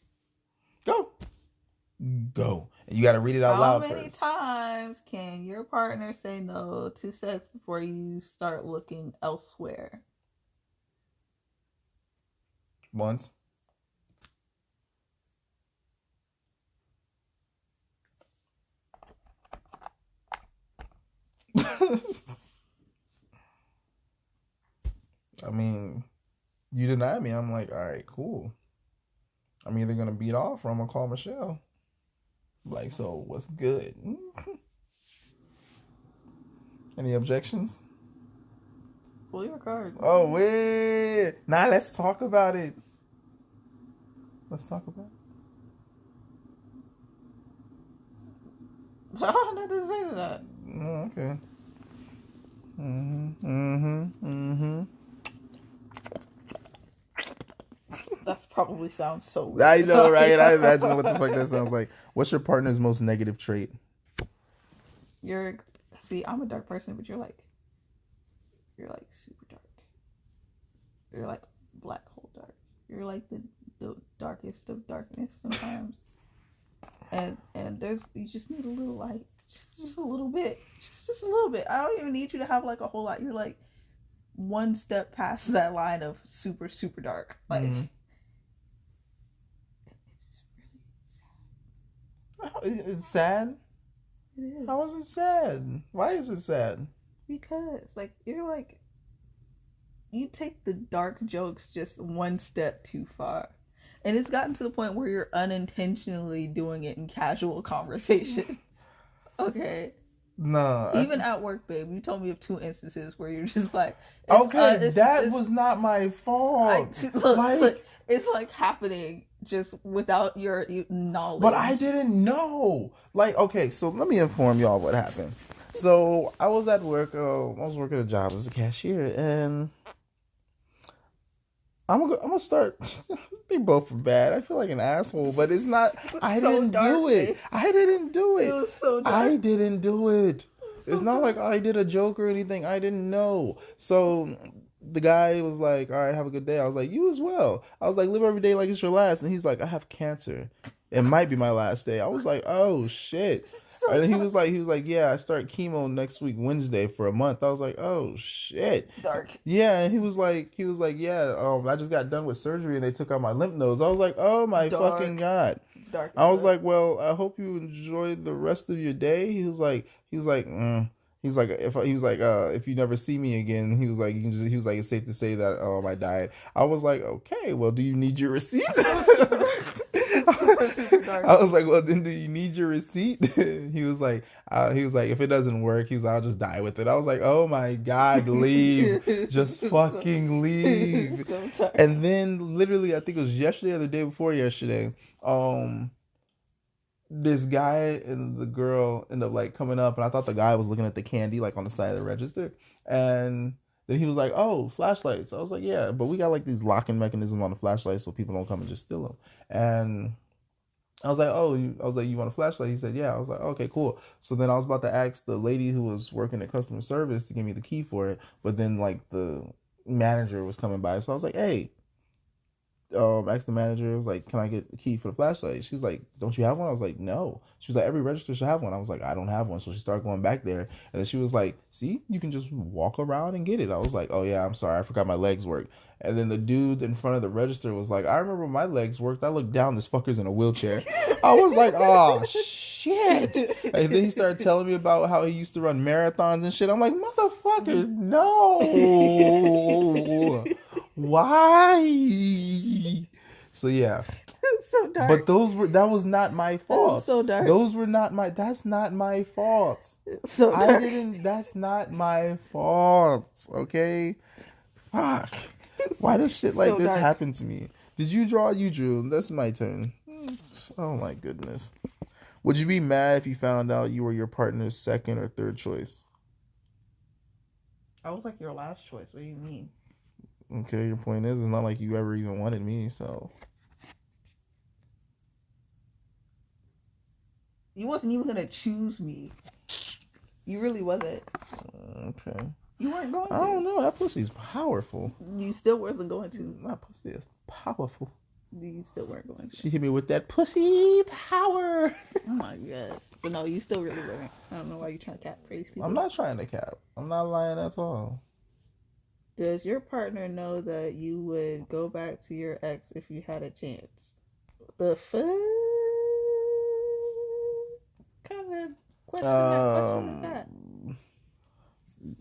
Go. And you got to read it out loud first. How many times can your partner say no to sex before you start looking elsewhere? Once. I mean, you deny me. I'm like, all right, cool. I'm either going to beat off or I'm going to call Michelle. Like, so what's good? Any objections? Pull your card. Oh, wait. Nah, let's talk about it. I'm not to say that. Oh, okay. That probably sounds so weird. I know, right? I imagine what the fuck that sounds like. What's your partner's most negative trait? See, I'm a dark person, but you're like super dark. You're like black hole dark. You're like the darkest of darkness sometimes. and you just need a little light. Just a little bit. Just just a little bit. I don't even need you to have like a whole lot. You're like one step past that line of super, super dark. Like, it's sad. It is. How is it sad? Why is it sad? Because, like, you're like, you take the dark jokes just one step too far. And it's gotten to the point where you're unintentionally doing it in casual conversation. Okay? No. Even at work, babe, you told me of 2 instances where you're just like... Okay, that was not my fault. Look, it's like happening just without your knowledge. But I didn't know. Like, okay, so let me inform y'all what happened. So I was at work. I was working a job as a cashier, and I'm gonna start. They both were bad. I feel like an asshole, but it's not. I didn't do it. I didn't do it. It was so dark. I didn't do it. It's not like I did a joke or anything. I didn't know. So the guy was like, "All right, have a good day." I was like, "You as well." I was like, "Live every day like it's your last." And he's like, "I have cancer. It might be my last day." I was like, "Oh shit." And he was like, "Yeah, I start chemo next week, Wednesday, for a month." I was like, "Oh shit." Dark. Yeah, and he was like, "Yeah, I just got done with surgery and they took out my lymph nodes." I was like, "Oh my fucking god." Dark. I was like, "Well, I hope you enjoy the rest of your day." He was like, if you never see me again, he was like, it's safe to say that I died. I was like, "Okay, well, do you need your receipt?" I was like, "Well, then do you need your receipt?" He was like, "If it doesn't work, I'll just die with it." I was like, "Oh my god, leave, just fucking leave." And then literally, I think it was yesterday or the day before yesterday, this guy and the girl ended up like coming up, and I thought the guy was looking at the candy like on the side of the register, and then he was like, "Oh, flashlights." I was like, "Yeah, but we got like these locking mechanisms on the flashlights so people don't come and just steal them." And I was like, "You want a flashlight?" He said, "Yeah." I was like, "Okay, cool." So then I was about to ask the lady who was working at customer service to give me the key for it, but then like the manager was coming by, so I was like, "Hey." Asked the manager, I was like, "Can I get the key for the flashlight?" She's like, "Don't you have one?" I was like, "No." She was like, "Every register should have one." I was like, "I don't have one." So she started going back there, and then she was like, "See, you can just walk around and get it." I was like, "Oh yeah, I'm sorry, I forgot my legs work." And then the dude in front of the register was like, "I remember my legs worked. I looked down, this fucker's in a wheelchair." I was like, "Oh shit!" And then he started telling me about how he used to run marathons and shit. I'm like, "Motherfucker, no." Why? So yeah. So dark. But that was not my fault. So dark. That's not my fault. So dark. That's not my fault. Okay? Fuck. Why does shit like this happen to me? Did you draw? You drew. That's my turn. Oh my goodness. Would you be mad if you found out you were your partner's second or third choice? I was like your last choice. What do you mean? Okay, your point is, it's not like you ever even wanted me, so. You wasn't even gonna choose me. You really wasn't. Okay. You weren't going to. I don't know. That pussy's powerful. You still wasn't going to. My pussy is powerful. You still weren't going to. She hit me with that pussy power. Oh my gosh. But no, you still really weren't. I don't know why you're trying to praise people. I'm not trying to cap. I'm not lying at all. Does your partner know that you would go back to your ex if you had a chance? The fuck kind of question is that?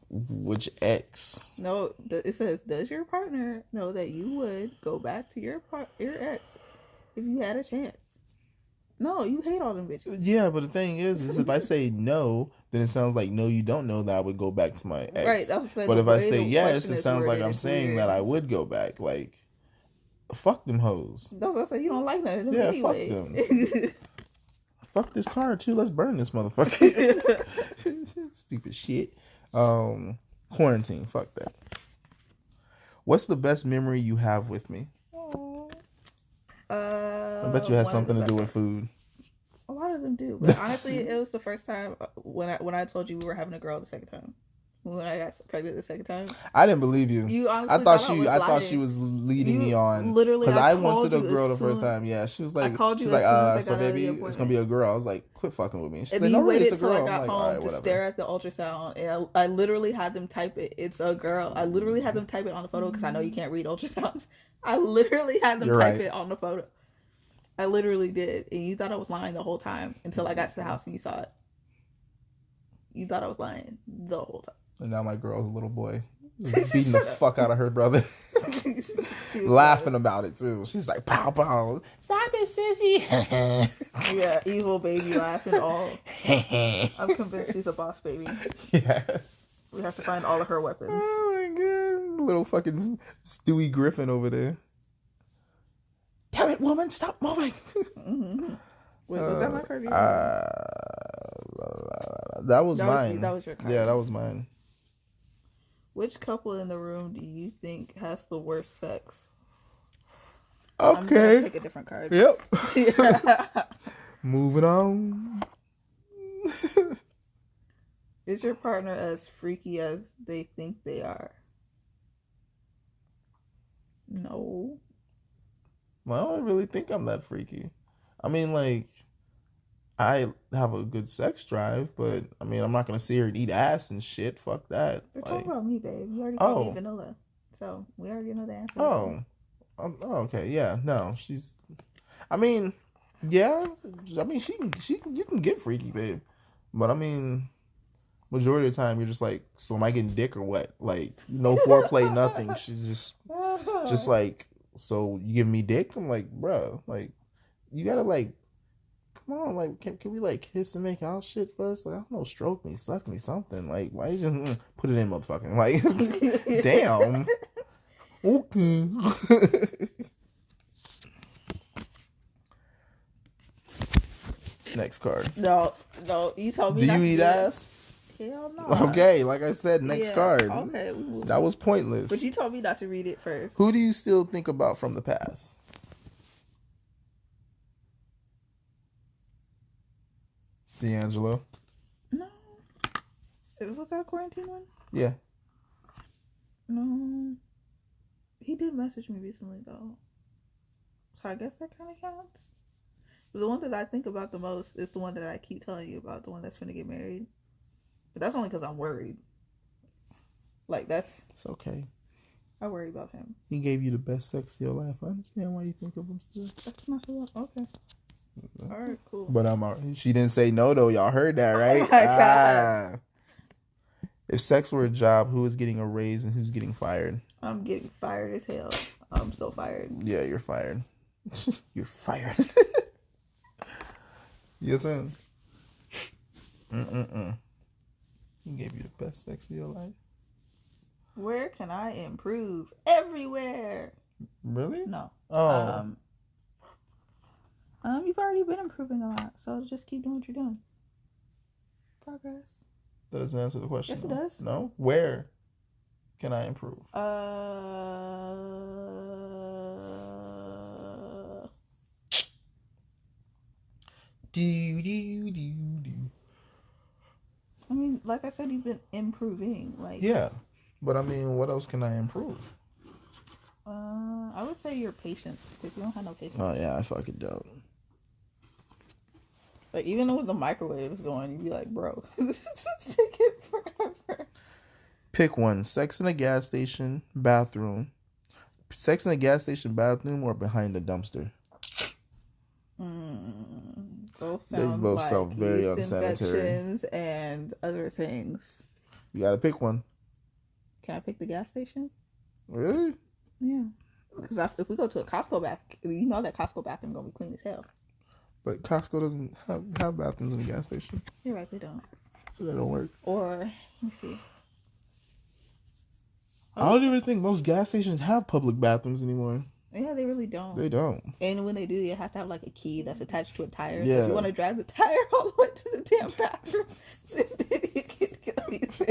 Which ex? No, it says, does your partner know that you would go back to your ex if you had a chance? No, you hate all them bitches. Yeah, but the thing is if I say no, then it sounds like no, you don't know that I would go back to my ex. Right. But if I say yes, it sounds like I'm saying that I would go back. Like, fuck them hoes. That's what I said. You don't like none of them anyway. Fuck them. Fuck this car too. Let's burn this motherfucker. Stupid shit. Quarantine. Fuck that. What's the best memory you have with me? I bet you had something to do with food. A lot of them do, but honestly, it was the first time when I told you we were having a girl the second time. when I got pregnant the second time. I didn't believe you. You I honestly thought I thought she was leading me on. Literally, because I went to called the you girl the as first soon- time. Yeah, she was like, I called you she's as like, soon as I so got out of the baby, it's appointment. gonna be a girl. I was like, quit fucking with me. She's And like, then no, you really, waited it's a till I girl. got I'm like, home all right, to whatever. stare at the ultrasound, and I literally had them type it. It's a girl. I literally had them type it on the photo because I know you can't read ultrasounds. I literally had them type it on the photo. I literally did, and you thought I was lying the whole time until I got to the house and you saw it. You thought I was lying the whole time. And now my girl's a little boy. Just beating the fuck out of her brother. Laughing about it too. She's like, pow pow. Stop it, sissy. Yeah, evil baby laughing all. I'm convinced she's a boss baby. Yes. We have to find all of her weapons. Oh my god. Little fucking Stewie Griffin over there. Damn it, woman, stop moving. Mm-hmm. Wait, was that my card? That was mine. That was your card. Yeah, that was mine. Which couple in the room do you think has the worst sex? Okay. I'm gonna take a different card. Yep. Yeah. Moving on. Is your partner as freaky as they think they are? No. Well, I don't really think I'm that freaky. I mean, like, I have a good sex drive, but I mean, I'm not gonna see her eat ass and shit. Fuck that. You're talking about me, babe. You already called me vanilla, so we already know the answer. Okay, yeah, no, she's. I mean, yeah, I mean, you can get freaky, babe, but I mean, majority of the time you're just like, so am I getting dick or what? Like, no foreplay, nothing. She's just like, so you give me dick? I'm like, bro, like, you gotta like. Come on, like, can we like kiss and make out shit first? Like, I don't know, stroke me, suck me, something. Like, why you just put it in, motherfucking? Like, damn. Okay. Next card. No, you told me. Do not you to eat do ass? Hell no. Okay, like I said, next card. Okay, that was pointless. But you told me not to read it first. Who do you still think about from the past? D'Angelo. No. Was that a quarantine one? Yeah. No. He did message me recently, though. So I guess that kind of counts. But the one that I think about the most is the one that I keep telling you about, the one that's finna get married. But that's only because I'm worried. Like, that's... It's okay. I worry about him. He gave you the best sex of your life. I understand why you think of him still. That's not who okay. Alright, cool. But she didn't say no, though. Y'all heard that, right? Oh my God. If sex were a job, who is getting a raise and who's getting fired? I'm getting fired as hell. I'm so fired. Yeah, you're fired. You're fired. Yes, sir. He gave you the best sex of your life. Where can I improve? Everywhere. Really? No. Oh. You've already been improving a lot, so just keep doing what you're doing. Progress. That doesn't answer the question. Yes, it does. No? Where can I improve? I mean, like I said, you've been improving. Like, yeah, but I mean, what else can I improve? I would say your patience, because you don't have no patience. Oh yeah, I fucking don't. Like, even when the microwave is going, you'd be like, bro, this is taking forever. Pick one: sex in a gas station, bathroom. Sex in a gas station bathroom or behind the dumpster. They both like sound very unsanitary and other things. You gotta pick one. Can I pick the gas station? Really? Yeah. Because if we go to a Costco you know that Costco bathroom gonna be clean as hell. But Costco doesn't have bathrooms in the gas station. You're right, they don't. So that don't work. Or let me see. I don't even think most gas stations have public bathrooms anymore. Yeah, they really don't. They don't. And when they do, you have to have like a key that's attached to a tire. Yeah. So if you want to drag the tire all the way to the damn bathroom, then you can go use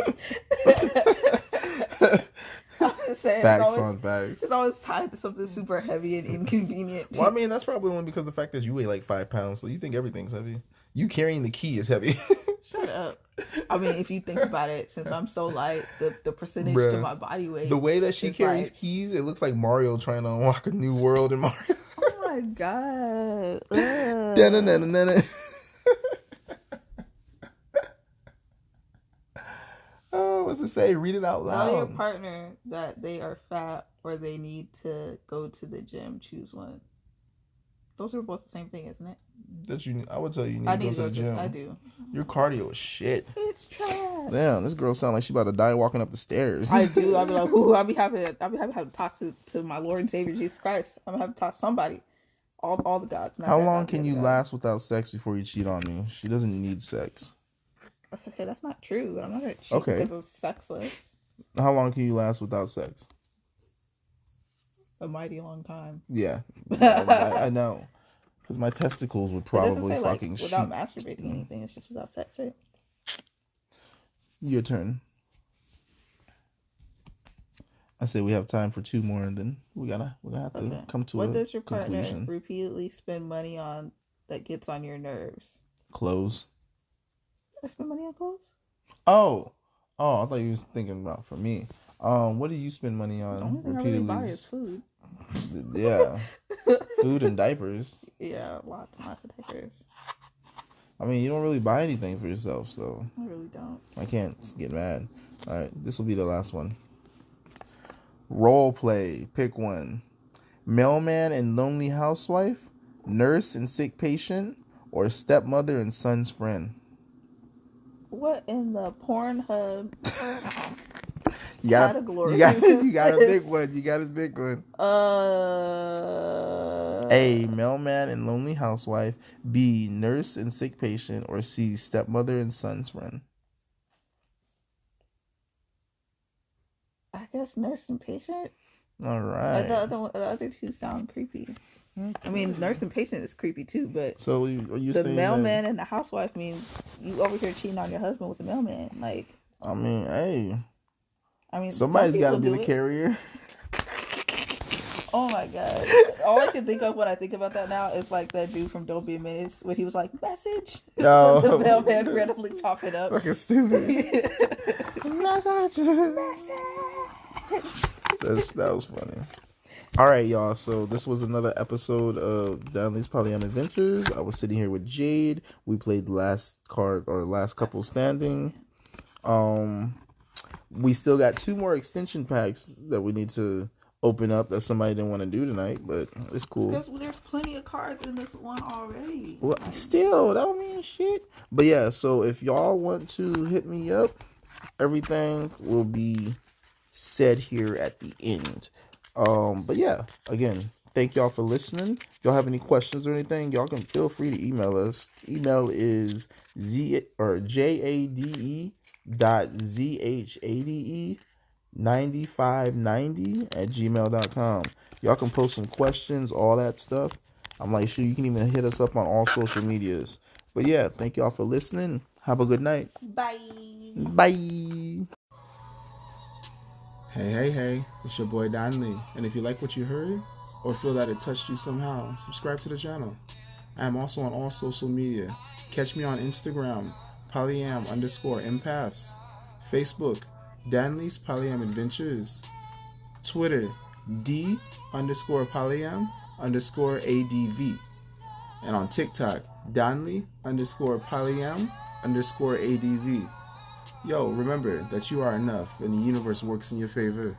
I'm just saying. Facts on facts. It's always tied to something super heavy and inconvenient. Well, I mean, that's probably only because of the fact that you weigh like 5 pounds, so you think everything's heavy. You carrying the key is heavy. Shut up. I mean, if you think about it, since I'm so light, the percentage Bruh. to my body weight. The way that she is carries like, keys, it looks like Mario trying to unlock a new world in Mario. oh my god. Da-na-na-na-na-na. Oh, what's it say? Read it out loud. Tell your partner that they are fat or they need to go to the gym. Choose one. Those are both the same thing, isn't it? I would tell you need to go to the gym. I do. Your cardio is shit. It's trash. Damn, this girl sound like she about to die walking up the stairs. I do. I'll be like, ooh, I'll be having to talk to my Lord and Savior Jesus Christ. I'm gonna have to talk to somebody. All the gods. How long can you last without sex before you cheat on me? She doesn't need sex. Okay, that's not true. I'm not gonna cheat because of sexless. How long can you last without sex? A mighty long time. Yeah, I know. Because my testicles would probably say, fucking like, without masturbating anything. It's just without sex, right? Your turn. I say we have time for 2 more, and then we gotta have to come to a conclusion. What does your partner repeatedly spend money on that gets on your nerves? Clothes. I spend money on clothes? Oh, I thought you was thinking about for me. What do you spend money on? The only thing repeatedly? I really buy is food. Yeah, food and diapers. Yeah, lots of diapers. I mean, you don't really buy anything for yourself, so I really don't. I can't get mad. All right, this will be the last one. Role play. Pick one. Mailman and lonely housewife, nurse and sick patient, or stepmother and son's friend. What in the Pornhub category? You got a big one. You got a big one. A, mailman and lonely housewife. B, nurse and sick patient. Or C, stepmother and son's friend. I guess nurse and patient. All right. The other two sound creepy. I mean, nurse and patient is creepy too, but so are you the saying mailman and the housewife means you over here cheating on your husband with the mailman? Like, I mean, hey. I mean, somebody's got to be the carrier. Oh my god! All I can think of when I think about that now is like that dude from Don't Be a Menace when he was like, "Message." No. The mailman randomly popping up. Fucking stupid. Message. That was funny. All right, y'all. So this was another episode of Danli's Polyam Adventures. I was sitting here with Jade. We played the last couple standing. We still got 2 more extension packs that we need to open up that somebody didn't want to do tonight, but it's cool. Because there's plenty of cards in this one already. Well, still, that don't mean shit. But yeah, so if y'all want to hit me up, everything will be said here at the end. But yeah, again, thank y'all for listening. If y'all have any questions or anything, y'all can feel free to email us. Email is jade.zhade9590@gmail.com. Y'all can post some questions, all that stuff. I'm like, sure, you can even hit us up on all social medias. But yeah, thank y'all for listening. Have a good night. Bye. Bye. Hey, it's your boy Danli, and if you like what you heard, or feel that it touched you somehow, subscribe to the channel. I am also on all social media. Catch me on Instagram, Polyam_empaths, Facebook, Danli's Polyam Adventures, Twitter, D_Polyam_ADV, and on TikTok, Danli_Polyam_ADV. Yo, remember that you are enough and the universe works in your favor.